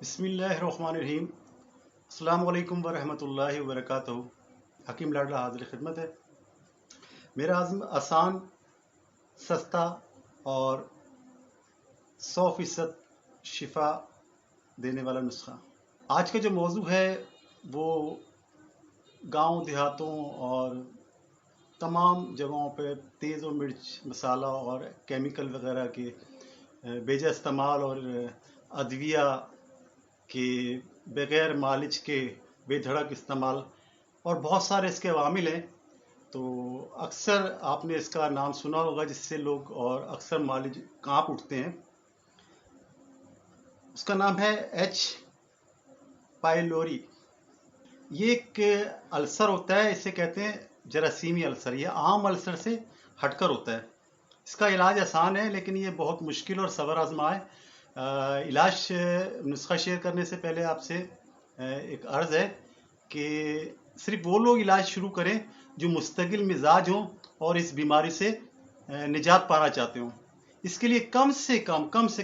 بسم اللہ الرحمن الرحیم۔ السلام علیکم ورحمۃ اللہ وبرکاتہ۔ حکیم لاڈلا حاضر خدمت ہے۔ میرا عزم آسان، سستا اور 100% شفا دینے والا نسخہ۔ آج کا جو موضوع ہے وہ گاؤں دیہاتوں اور تمام جگہوں پہ تیز و مرچ مسالہ اور کیمیکل وغیرہ کے بیجا استعمال اور ادویہ کہ بغیر مالج کے بے دھڑک استعمال اور بہت سارے اس کے عوامل ہیں۔ تو اکثر آپ نے اس کا نام سنا ہوگا جس سے لوگ اور اکثر مالج کانپ اٹھتے ہیں۔ اس کا نام ہے ایچ پائلوری۔ یہ ایک السر ہوتا ہے، اسے کہتے ہیں جراثیمی السر۔ یہ عام السر سے ہٹ کر ہوتا ہے۔ اس کا علاج آسان ہے لیکن یہ بہت مشکل اور صبر آزما ہے۔ علاج نسخہ شیئر کرنے سے پہلے آپ سے ایک عرض ہے کہ صرف وہ لوگ علاج شروع کریں جو مستقل مزاج ہوں اور اس بیماری سے نجات پانا چاہتے ہوں۔ اس کے لیے کم سے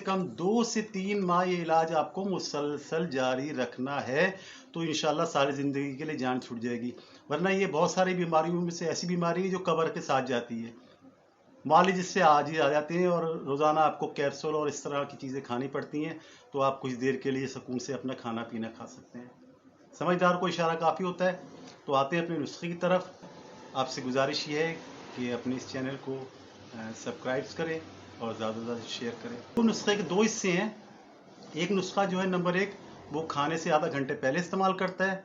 کم 2 سے 3 ماہ یہ علاج آپ کو مسلسل جاری رکھنا ہے، تو انشاءاللہ ساری زندگی کے لیے جان چھوٹ جائے گی۔ ورنہ یہ بہت ساری بیماریوں میں سے ایسی بیماری ہے جو قبر کے ساتھ جاتی ہے۔ مالج اس سے آج ہی آ جاتے ہیں اور روزانہ آپ کو کیپسول اور اس طرح کی چیزیں کھانی پڑتی ہیں، تو آپ کچھ دیر کے لیے سکون سے اپنا کھانا پینا کھا سکتے ہیں۔ سمجھدار کو اشارہ کافی ہوتا ہے۔ تو آتے ہیں اپنے نسخے کی طرف۔ آپ سے گزارش یہ ہے کہ اپنے اس چینل کو سبسکرائب کریں اور زیادہ سے زیادہ شیئر کریں۔ دو نسخے کے 2 حصے ہیں۔ ایک نسخہ جو ہے نمبر 1 وہ کھانے سے آدھا گھنٹے پہلے استعمال کرتا ہے،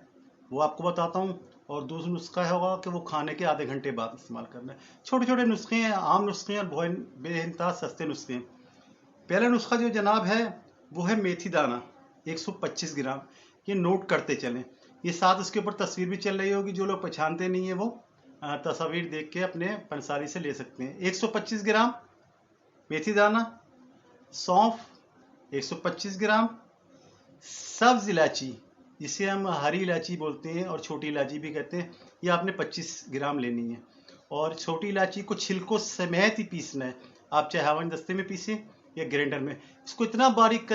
وہ آپ کو بتاتا ہوں، اور دوسرا نسخہ ہوگا کہ وہ کھانے کے آدھے گھنٹے بعد استعمال کرنا ہے۔ چھوٹے چھوٹے نسخے ہیں، عام نسخے ہیں اور بے انتہا سستے نسخے ہیں۔ پہلا نسخہ جو جناب ہے وہ ہے میتھی دانہ 125 گرام۔ یہ نوٹ کرتے چلیں، یہ ساتھ اس کے اوپر تصویر بھی چل رہی ہوگی۔ جو لوگ پہچانتے نہیں ہیں وہ تصاویر دیکھ کے اپنے پنساری سے لے سکتے ہیں۔ 125 گرام میتھی دانہ، سونف 125 گرام، سبز الائچی جسے ہم ہری الائچی بولتے ہیں اور چھوٹی الائچی بھی کہتے ہیں، یہ آپ نے 25 گرام لینی ہے۔ اور چھوٹی الائچی کو چھلکوں سمیت ہی پیسنا ہے۔ آپ چاہے ہاون دستے میں پیسیں یا گرینڈر میں، اس کو اتنا باریک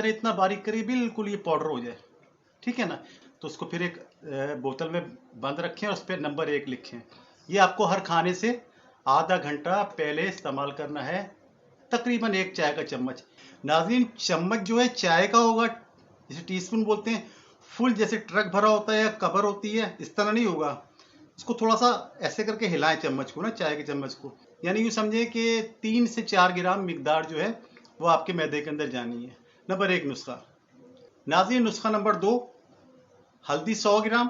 کرے بالکل یہ پاؤڈر ہو جائے، ٹھیک ہے نا۔ تو اس کو پھر ایک بوتل میں بند رکھیں اور اس پہ نمبر 1 لکھیں۔ یہ آپ کو ہر کھانے سے آدھا گھنٹہ پہلے استعمال کرنا ہے، تقریباً 1 چائے کا چمچ۔ ناظرین، چمچ جو ہے چائے کا ہوگا، جسے ٹی اسپون بولتے ہیں، فل جیسے ٹرک بھرا ہوتا ہے یا کبر ہوتی ہے، اس طرح نہیں ہوگا۔ اس کو تھوڑا سا ایسے کر کے ہلائیں چمچ کو نا، چائے کے چمچ کو، یعنی یوں سمجھیں کہ 3 سے 4 گرام مقدار جو ہے وہ آپ کے معدے کے اندر جانی ہے۔ نمبر 1 نسخہ۔ ناظرین، نسخہ نمبر 2، ہلدی 100 گرام،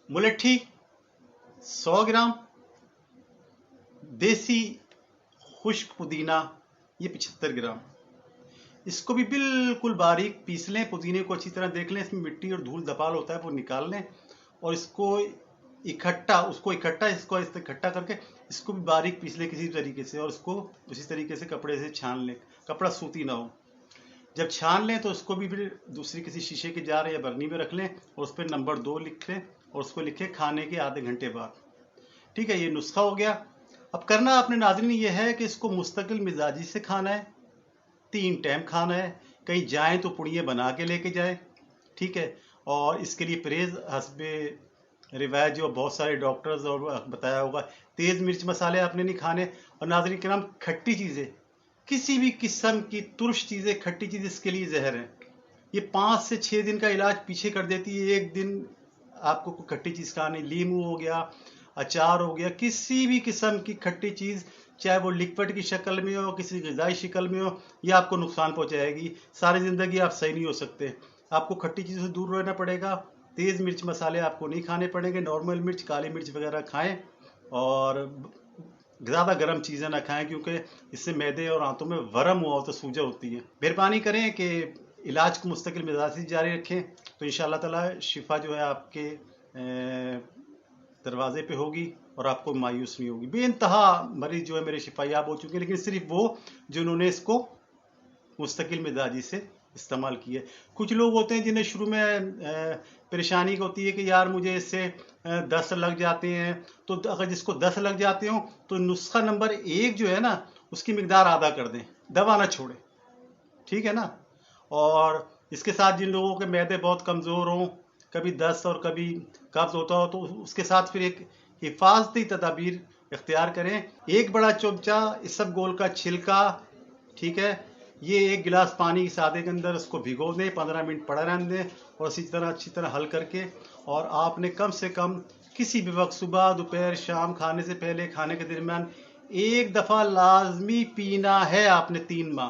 ملٹھی 100 گرام، دیسی خشک پودینہ یہ 75 گرام۔ اس کو بھی بالکل باریک پیس لیں۔ پودینے کو اچھی طرح دیکھ لیں، اس میں مٹی اور دھول دھپال ہوتا ہے، وہ نکال لیں اور اس کو اکٹھا کر کے اس کو بھی باریک پیس لیں کسی طریقے سے، اور اس کو اسی طریقے سے کپڑے سے چھان لیں، کپڑا سوتی نہ ہو۔ جب چھان لیں تو اس کو بھی پھر دوسری کسی شیشے کے جار یا برنی میں رکھ لیں اور اس پہ نمبر 2 لکھ لیں اور اس کو لکھیں کھانے کے آدھے گھنٹے بعد۔ ٹھیک ہے، یہ نسخہ ہو گیا۔ اب کرنا آپ نے ناظرین یہ ہے کہ اس کو مستقل مزاجی سے کھانا ہے، 3 ٹائم کھانا ہے۔ کہیں جائیں تو پڑیاں بنا کے لے کے جائیں، ٹھیک ہے۔ اور اس کے لیے پرہیز حسب روایت جو بہت سارے ڈاکٹرز اور بتایا ہوگا، تیز مرچ مسالے آپ نے نہیں کھانے۔ اور ناظرین کرام، کھٹی چیزیں، کسی بھی قسم کی ترش چیزیں، کھٹی چیز اس کے لیے زہر ہیں۔ یہ 5 سے 6 دن کا علاج پیچھے کر دیتی ہے۔ 1 دن آپ کو کھٹی چیز کھانی، لیمو ہو گیا، اچار ہو گیا، کسی بھی قسم کی کھٹی چیز، چاہے وہ لکوڈ کی شکل میں ہو، کسی غذائی شکل میں ہو، یہ آپ کو نقصان پہنچائے گی۔ ساری زندگی آپ صحیح نہیں ہو سکتے۔ آپ کو کھٹی چیزوں سے دور رہنا پڑے گا۔ تیز مرچ مسالے آپ کو نہیں کھانے پڑیں گے، نارمل مرچ، کالی مرچ وغیرہ کھائیں، اور زیادہ گرم چیزیں نہ کھائیں کیونکہ اس سے معدے اور آنتوں میں ورم ہوا تو سوجن ہوتی ہے۔ مہربانی کریں کہ علاج کو مستقل مزاج سے جاری رکھیں، تو انشاءاللہ تعالی شفا جو ہے آپ کے دروازے پہ ہوگی اور آپ کو مایوس نہیں ہوگی۔ بے انتہا مریض جو ہے میرے شفا یاب ہو چکے ہیں، لیکن صرف وہ جنہوں نے اس کو مستقل مزاجی سے استعمال کیے۔ کچھ لوگ ہوتے ہیں جنہیں شروع میں پریشانی ہوتی ہے کہ یار مجھے اس سے 10 لگ جاتے ہیں، تو اگر جس کو 10 لگ جاتے ہوں تو نسخہ نمبر 1 جو ہے نا، اس کی مقدار آدھا کر دیں، دوا نہ چھوڑیں، ٹھیک ہے نا۔ اور اس کے ساتھ جن لوگوں کے معدے بہت کمزور ہوں، کبھی دست اور کبھی قبض ہوتا ہو، تو اس کے ساتھ پھر ایک حفاظتی تدابیر اختیار کریں. ایک بڑا چمچہ اسب گول کا چھلکا، ٹھیک ہے، یہ ایک گلاس پانی سادے کے اندر اس کو بھگو دیں، 15 منٹ پڑا رہنے دیں، اور اسی طرح اچھی طرح حل کر کے، اور آپ نے کم سے کم کسی بھی وقت صبح، دوپہر، شام، کھانے سے پہلے، کھانے کے درمیان ایک دفعہ لازمی پینا ہے آپ نے 3 ماہ.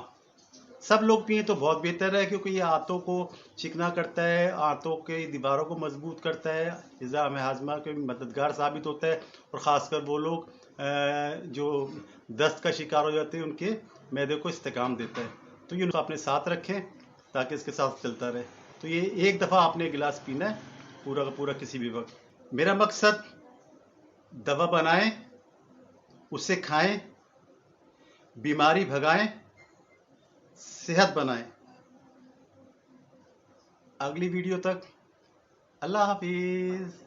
سب لوگ پئیں تو بہت بہتر ہے، کیونکہ یہ آنتوں کو چکنا کرتا ہے، آنتوں کے دیواروں کو مضبوط کرتا ہے، نظام ہاضمہ کے مددگار ثابت ہوتا ہے، اور خاص کر وہ لوگ جو دست کا شکار ہو جاتے ہیں ان کے معدے کو استحکام دیتا ہے. تو یہ اپنے ساتھ رکھیں تاکہ اس کے ساتھ چلتا رہے. تو یہ ایک دفعہ آپ نے گلاس پینا ہے پورا کا پورا کسی بھی وقت. میرا مقصد دوا بنائیں، اسے کھائیں، بیماری بھگائیں، صحت بنائیں. اگلی ویڈیو تک اللہ حافظ.